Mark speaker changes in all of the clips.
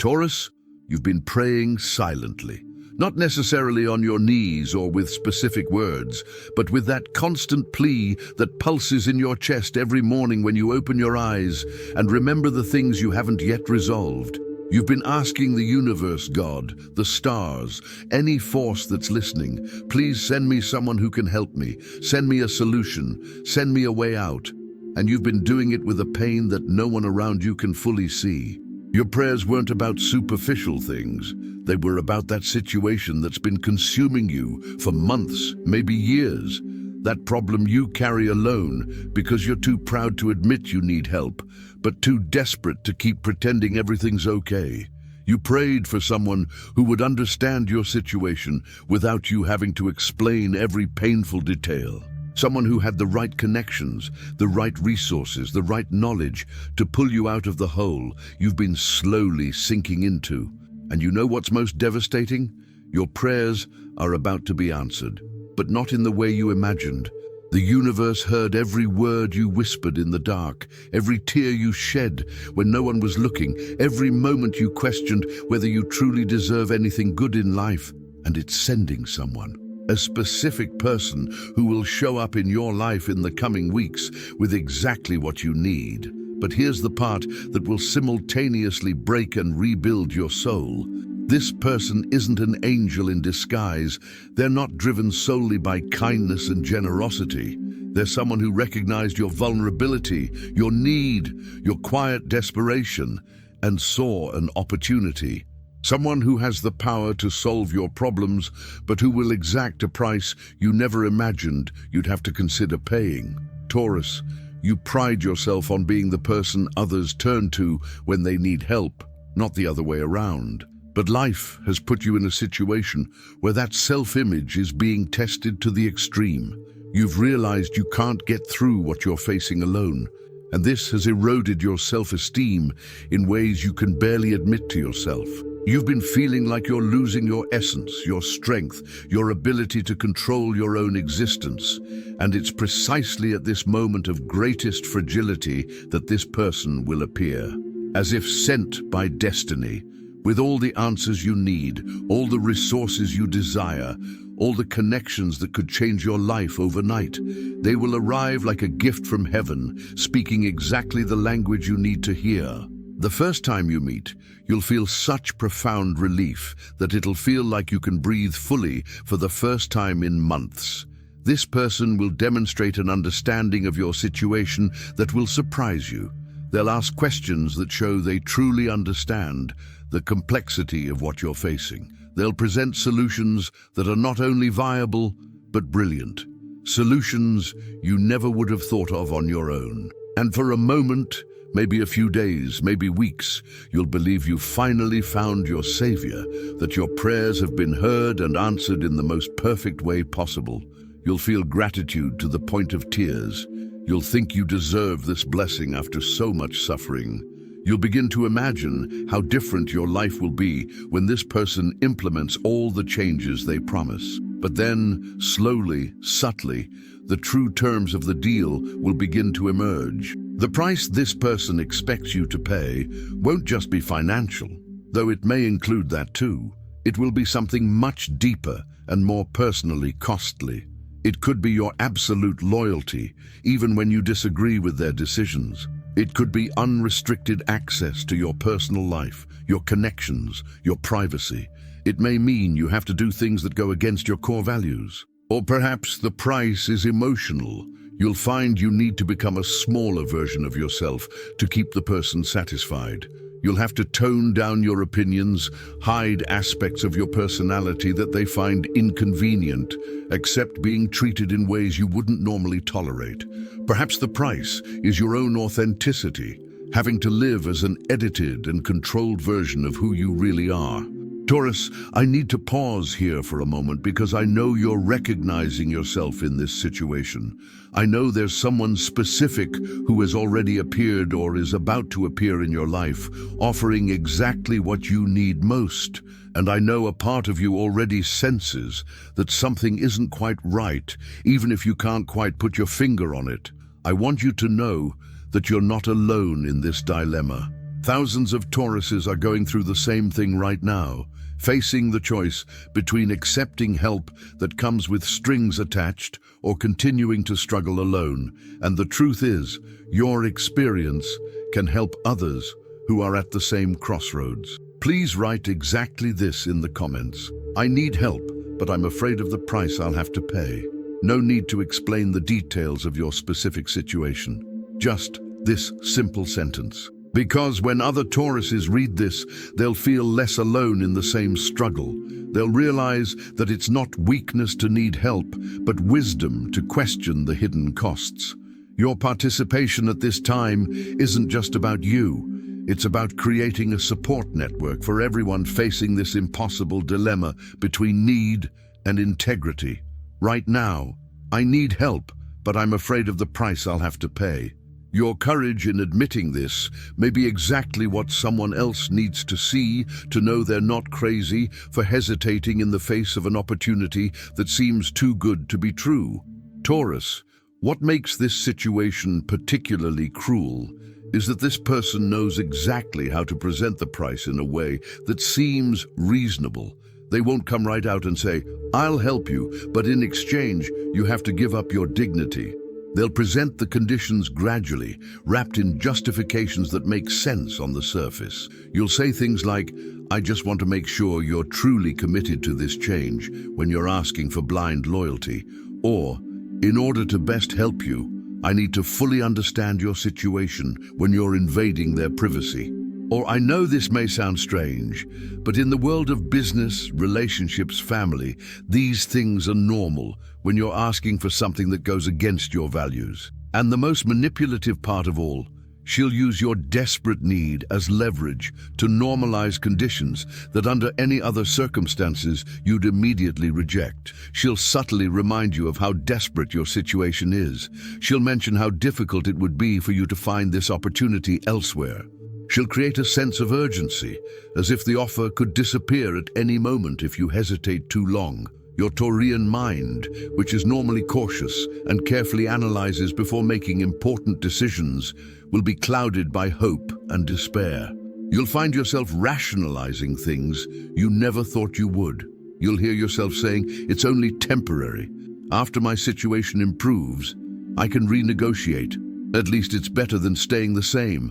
Speaker 1: Taurus, you've been praying silently. Not necessarily on your knees or with specific words, but with that constant plea that pulses in your chest every morning when you open your eyes and remember the things you haven't yet resolved. You've been asking the universe, God, the stars, any force that's listening, please send me someone who can help me, send me a solution, send me a way out. And you've been doing it with a pain that no one around you can fully see. Your prayers weren't about superficial things. They were about that situation that's been consuming you for months, maybe years. That problem you carry alone because you're too proud to admit you need help, but too desperate to keep pretending everything's okay. You prayed for someone who would understand your situation without you having to explain every painful detail. Someone who had the right connections, the right resources, the right knowledge to pull you out of the hole you've been slowly sinking into. And you know what's most devastating? Your prayers are about to be answered, but not in the way you imagined. The universe heard every word you whispered in the dark, every tear you shed when no one was looking, every moment you questioned whether you truly deserve anything good in life, and it's sending someone. A specific person who will show up in your life in the coming weeks with exactly what you need. But here's the part that will simultaneously break and rebuild your soul. This person isn't an angel in disguise. They're not driven solely by kindness and generosity. They're someone who recognized your vulnerability, your need, your quiet desperation, and saw an opportunity. Someone who has the power to solve your problems, but who will exact a price you never imagined you'd have to consider paying. Taurus, you pride yourself on being the person others turn to when they need help, not the other way around. But life has put you in a situation where that self-image is being tested to the extreme. You've realized you can't get through what you're facing alone, and this has eroded your self-esteem in ways you can barely admit to yourself. You've been feeling like you're losing your essence, your strength, your ability to control your own existence. And it's precisely at this moment of greatest fragility that this person will appear. As if sent by destiny, with all the answers you need, all the resources you desire, all the connections that could change your life overnight. They will arrive like a gift from heaven, speaking exactly the language you need to hear. The first time you meet, you'll feel such profound relief that it'll feel like you can breathe fully for the first time in months. This person will demonstrate an understanding of your situation that will surprise you. They'll ask questions that show they truly understand the complexity of what you're facing. They'll present solutions that are not only viable, but brilliant. Solutions you never would have thought of on your own. And for a moment, maybe a few days, maybe weeks, you'll believe you've finally found your savior, that your prayers have been heard and answered in the most perfect way possible. You'll feel gratitude to the point of tears. You'll think you deserve this blessing after so much suffering. You'll begin to imagine how different your life will be when this person implements all the changes they promise. But then, slowly, subtly, the true terms of the deal will begin to emerge. The price this person expects you to pay won't just be financial, though it may include that too. It will be something much deeper and more personally costly. It could be your absolute loyalty, even when you disagree with their decisions. It could be unrestricted access to your personal life, your connections, your privacy. It may mean you have to do things that go against your core values. Or perhaps the price is emotional. You'll find you need to become a smaller version of yourself to keep the person satisfied. You'll have to tone down your opinions, hide aspects of your personality that they find inconvenient, accept being treated in ways you wouldn't normally tolerate. Perhaps the price is your own authenticity, having to live as an edited and controlled version of who you really are. Taurus, I need to pause here for a moment because I know you're recognizing yourself in this situation. I know there's someone specific who has already appeared or is about to appear in your life, offering exactly what you need most. And I know a part of you already senses that something isn't quite right, even if you can't quite put your finger on it. I want you to know that you're not alone in this dilemma. Thousands of Tauruses are going through the same thing right now, facing the choice between accepting help that comes with strings attached or continuing to struggle alone. And the truth is, your experience can help others who are at the same crossroads. Please write exactly this in the comments. I need help, but I'm afraid of the price I'll have to pay. No need to explain the details of your specific situation. Just this simple sentence. Because when other Tauruses read this, they'll feel less alone in the same struggle. They'll realize that it's not weakness to need help, but wisdom to question the hidden costs. Your participation at this time isn't just about you. It's about creating a support network for everyone facing this impossible dilemma between need and integrity. Right now, I need help, but I'm afraid of the price I'll have to pay. Your courage in admitting this may be exactly what someone else needs to see to know they're not crazy for hesitating in the face of an opportunity that seems too good to be true. Taurus, what makes this situation particularly cruel is that this person knows exactly how to present the price in a way that seems reasonable. They won't come right out and say, "I'll help you, but in exchange, you have to give up your dignity." They'll present the conditions gradually, wrapped in justifications that make sense on the surface. You'll say things like, "I just want to make sure you're truly committed to this change," when you're asking for blind loyalty. Or, "In order to best help you, I need to fully understand your situation," when you're invading their privacy. Or, "I know this may sound strange, but in the world of business, relationships, family, these things are normal when you're asking for something that goes against your values." And the most manipulative part of all, she'll use your desperate need as leverage to normalize conditions that under any other circumstances you'd immediately reject. She'll subtly remind you of how desperate your situation is. She'll mention how difficult it would be for you to find this opportunity elsewhere. She'll create a sense of urgency, as if the offer could disappear at any moment if you hesitate too long. Your Taurian mind, which is normally cautious and carefully analyzes before making important decisions, will be clouded by hope and despair. You'll find yourself rationalizing things you never thought you would. You'll hear yourself saying, "It's only temporary. After my situation improves, I can renegotiate. At least it's better than staying the same."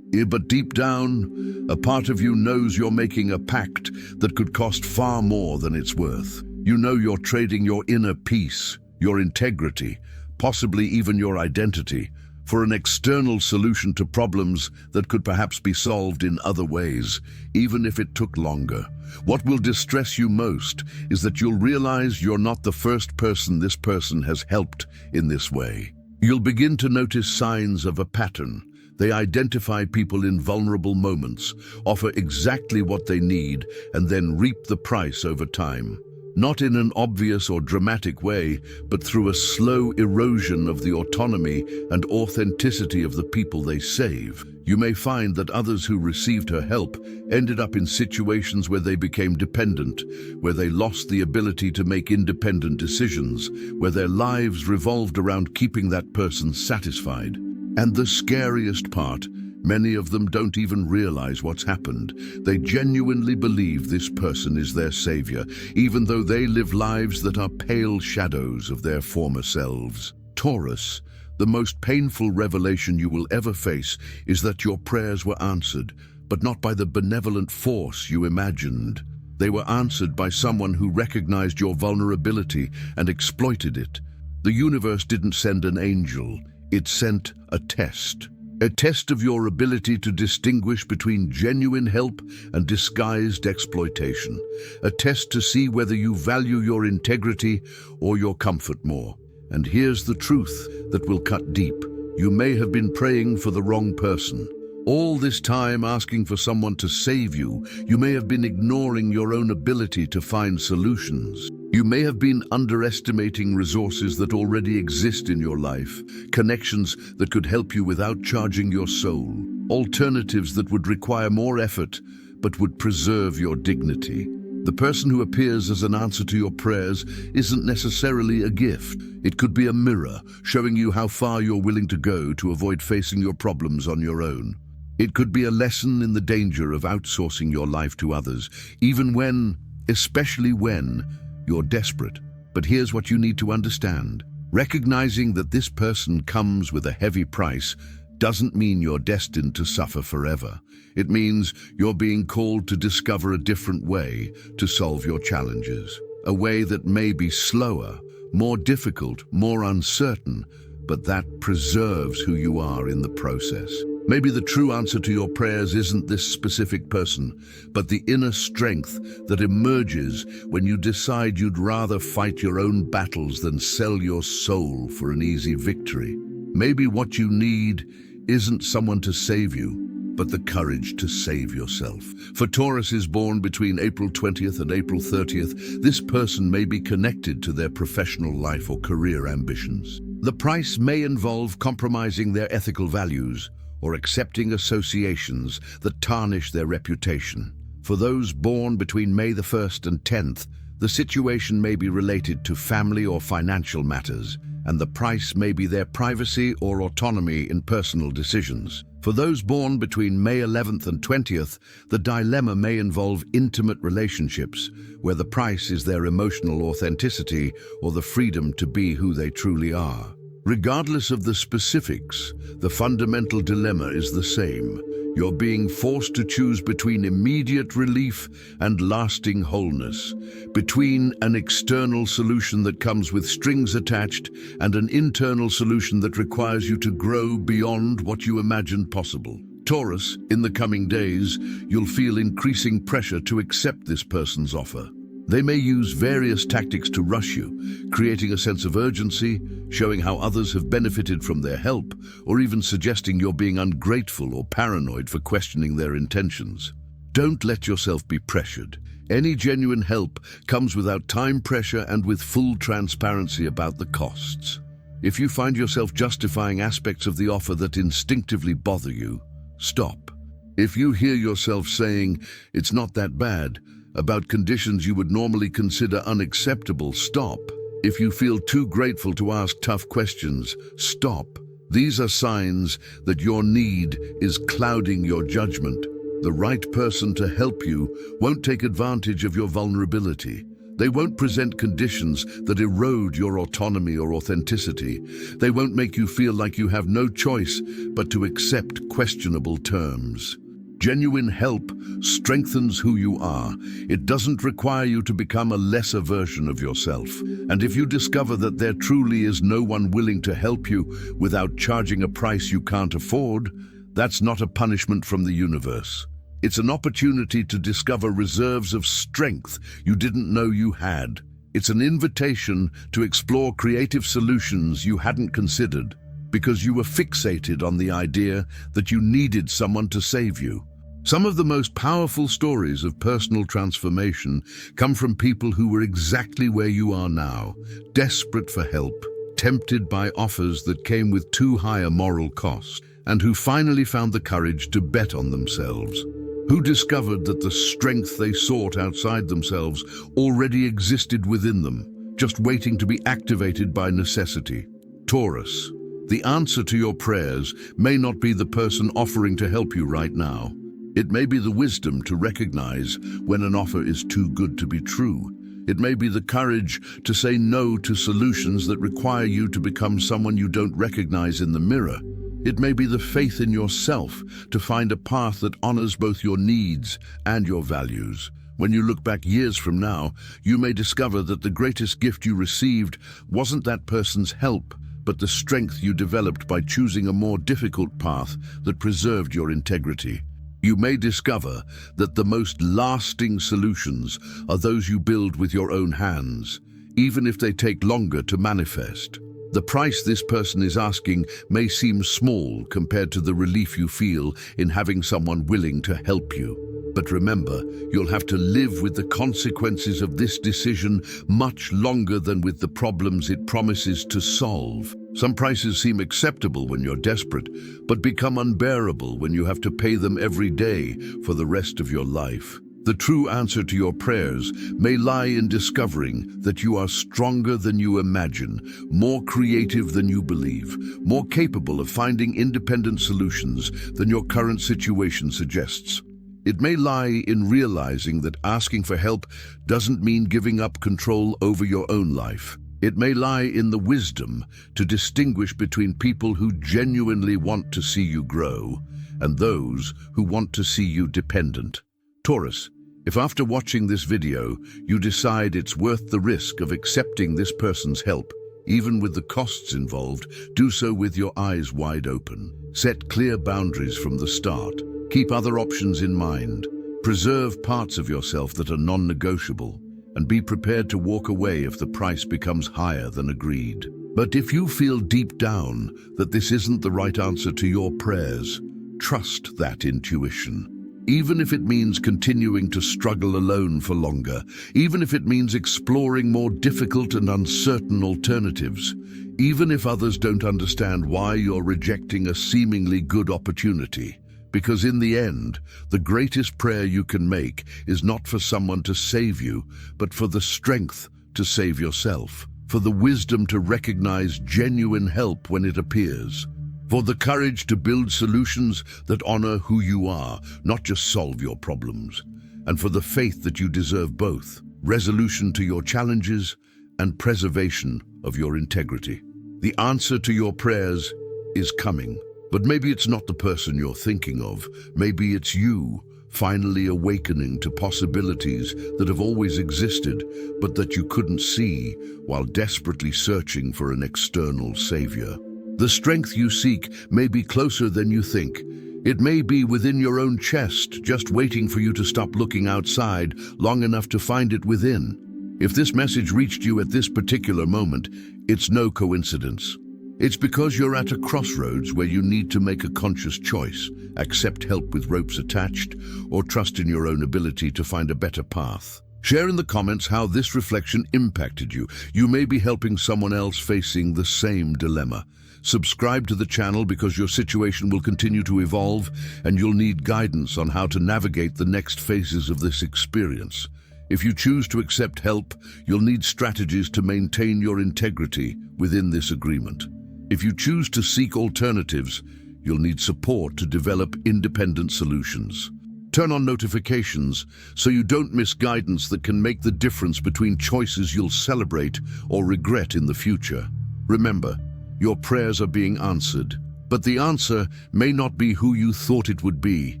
Speaker 1: But deep down, a part of you knows you're making a pact that could cost far more than it's worth. You know you're trading your inner peace, your integrity, possibly even your identity, for an external solution to problems that could perhaps be solved in other ways, even if it took longer. What will distress you most is that you'll realize you're not the first person this person has helped in this way. You'll begin to notice signs of a pattern. They identify people in vulnerable moments, offer exactly what they need, and then reap the price over time. Not in an obvious or dramatic way, but through a slow erosion of the autonomy and authenticity of the people they save. You may find that others who received her help ended up in situations where they became dependent, where they lost the ability to make independent decisions, where their lives revolved around keeping that person satisfied. And the scariest part, many of them don't even realize what's happened. They genuinely believe this person is their savior, even though they live lives that are pale shadows of their former selves. Taurus, the most painful revelation you will ever face is that your prayers were answered, but not by the benevolent force you imagined. They were answered by someone who recognized your vulnerability and exploited it. The universe didn't send an angel. It sent a test of your ability to distinguish between genuine help and disguised exploitation, a test to see whether you value your integrity or your comfort more. And here's the truth that will cut deep. You may have been praying for the wrong person. All this time asking for someone to save you, you may have been ignoring your own ability to find solutions. You may have been underestimating resources that already exist in your life, connections that could help you without charging your soul, alternatives that would require more effort but would preserve your dignity. The person who appears as an answer to your prayers isn't necessarily a gift. It could be a mirror, showing you how far you're willing to go to avoid facing your problems on your own. It could be a lesson in the danger of outsourcing your life to others, even when, especially when, you're desperate. But here's what you need to understand. Recognizing that this person comes with a heavy price doesn't mean you're destined to suffer forever. It means you're being called to discover a different way to solve your challenges. A way that may be slower, more difficult, more uncertain, but that preserves who you are in the process. Maybe the true answer to your prayers isn't this specific person, but the inner strength that emerges when you decide you'd rather fight your own battles than sell your soul for an easy victory. Maybe what you need isn't someone to save you, but the courage to save yourself. For Taurus is born between April 20th and April 30th, this person may be connected to their professional life or career ambitions. The price may involve compromising their ethical values or accepting associations that tarnish their reputation. For those born between May the 1st and 10th, the situation may be related to family or financial matters, and the price may be their privacy or autonomy in personal decisions. For those born between May 11th and 20th, the dilemma may involve intimate relationships, where the price is their emotional authenticity or the freedom to be who they truly are. Regardless of the specifics, the fundamental dilemma is the same. You're being forced to choose between immediate relief and lasting wholeness, between an external solution that comes with strings attached and an internal solution that requires you to grow beyond what you imagined possible. Taurus, in the coming days, you'll feel increasing pressure to accept this person's offer. They may use various tactics to rush you, creating a sense of urgency, showing how others have benefited from their help, or even suggesting you're being ungrateful or paranoid for questioning their intentions. Don't let yourself be pressured. Any genuine help comes without time pressure and with full transparency about the costs. If you find yourself justifying aspects of the offer that instinctively bother you, stop. If you hear yourself saying, "It's not that bad," about conditions you would normally consider unacceptable, stop. If you feel too grateful to ask tough questions, stop. These are signs that your need is clouding your judgment. The right person to help you won't take advantage of your vulnerability. They won't present conditions that erode your autonomy or authenticity. They won't make you feel like you have no choice but to accept questionable terms. Genuine help strengthens who you are. It doesn't require you to become a lesser version of yourself. And if you discover that there truly is no one willing to help you without charging a price you can't afford, that's not a punishment from the universe. It's an opportunity to discover reserves of strength you didn't know you had. It's an invitation to explore creative solutions you hadn't considered, because you were fixated on the idea that you needed someone to save you. Some of the most powerful stories of personal transformation come from people who were exactly where you are now, desperate for help, tempted by offers that came with too high a moral cost, and who finally found the courage to bet on themselves, who discovered that the strength they sought outside themselves already existed within them, just waiting to be activated by necessity. Taurus, the answer to your prayers may not be the person offering to help you right now. It may be the wisdom to recognize when an offer is too good to be true. It may be the courage to say no to solutions that require you to become someone you don't recognize in the mirror. It may be the faith in yourself to find a path that honors both your needs and your values. When you look back years from now, you may discover that the greatest gift you received wasn't that person's help, but the strength you developed by choosing a more difficult path that preserved your integrity. You may discover that the most lasting solutions are those you build with your own hands, even if they take longer to manifest. The price this person is asking may seem small compared to the relief you feel in having someone willing to help you. But remember, you'll have to live with the consequences of this decision much longer than with the problems it promises to solve. Some prices seem acceptable when you're desperate, but become unbearable when you have to pay them every day for the rest of your life. The true answer to your prayers may lie in discovering that you are stronger than you imagine, more creative than you believe, more capable of finding independent solutions than your current situation suggests. It may lie in realizing that asking for help doesn't mean giving up control over your own life. It may lie in the wisdom to distinguish between people who genuinely want to see you grow and those who want to see you dependent. Taurus, if after watching this video you decide it's worth the risk of accepting this person's help, even with the costs involved, do so with your eyes wide open. Set clear boundaries from the start. Keep other options in mind. Preserve parts of yourself that are non-negotiable, and be prepared to walk away if the price becomes higher than agreed. But if you feel deep down that this isn't the right answer to your prayers, trust that intuition. Even if it means continuing to struggle alone for longer, even if it means exploring more difficult and uncertain alternatives, even if others don't understand why you're rejecting a seemingly good opportunity. Because in the end, the greatest prayer you can make is not for someone to save you, but for the strength to save yourself, for the wisdom to recognize genuine help when it appears, for the courage to build solutions that honor who you are, not just solve your problems, and for the faith that you deserve both, resolution to your challenges and preservation of your integrity. The answer to your prayers is coming, but maybe it's not the person you're thinking of. Maybe it's you, finally awakening to possibilities that have always existed, but that you couldn't see while desperately searching for an external savior. The strength you seek may be closer than you think. It may be within your own chest, just waiting for you to stop looking outside long enough to find it within. If this message reached you at this particular moment, it's no coincidence. It's because you're at a crossroads where you need to make a conscious choice, accept help with ropes attached, or trust in your own ability to find a better path. Share in the comments how this reflection impacted you. You may be helping someone else facing the same dilemma. Subscribe to the channel because your situation will continue to evolve and you'll need guidance on how to navigate the next phases of this experience. If you choose to accept help, you'll need strategies to maintain your integrity within this agreement. If you choose to seek alternatives, you'll need support to develop independent solutions. Turn on notifications so you don't miss guidance that can make the difference between choices you'll celebrate or regret in the future. Remember, your prayers are being answered, but the answer may not be who you thought it would be.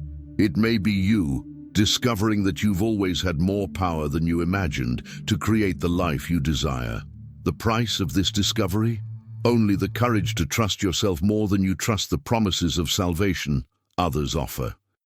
Speaker 1: It may be you, discovering that you've always had more power than you imagined to create the life you desire. The price of this discovery? Only the courage to trust yourself more than you trust the promises of salvation others offer.